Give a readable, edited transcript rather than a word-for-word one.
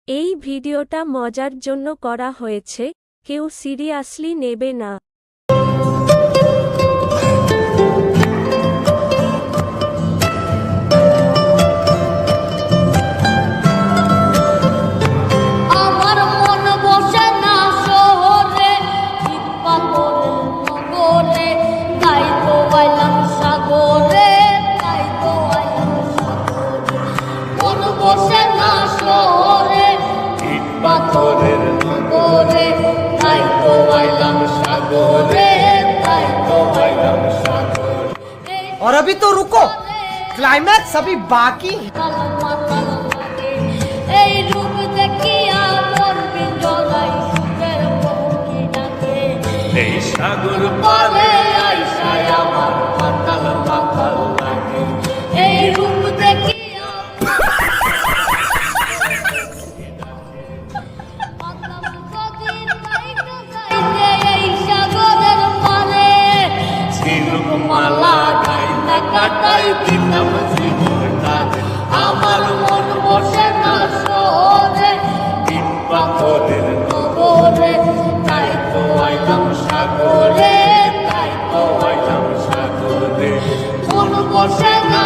এই ভিডিওটা মজার জন্য করা হয়েছে, কেউ সিরিয়াসলি নেবে না। আমার মন বসে না শহরে, ইট পাথরের নগরে, তাই তো আইলাম সাগরে, তাই তো আইলাম সাগরে। মন বসে না শহরে, ইট পাথরের নগরে, তাই তো আইলাম সাগরে, তাই তো আইলাম সাগরে। और अभी तो रुको, क्लाइमैक्स अभी बाकी है। এই রূপ দেখিয়া মন বিজলাই সুখের পক্ষী ডাকে, এই সাগর পারে আইসায় আমার মাতাল মাতাল লাগে। এই রূপ দেখিয়া পাতাম যদি যাইতে যাইতে এই সাগরের পারে, ঝিনুক মালা গাইতা কাটাই দিতাম জীবনটা। আমার মন বসে না শহরে, ইট পাথরের নগরে, তাই তো আইলাম সাগরে, তাই তো আইলাম সাগরে। মন বসে না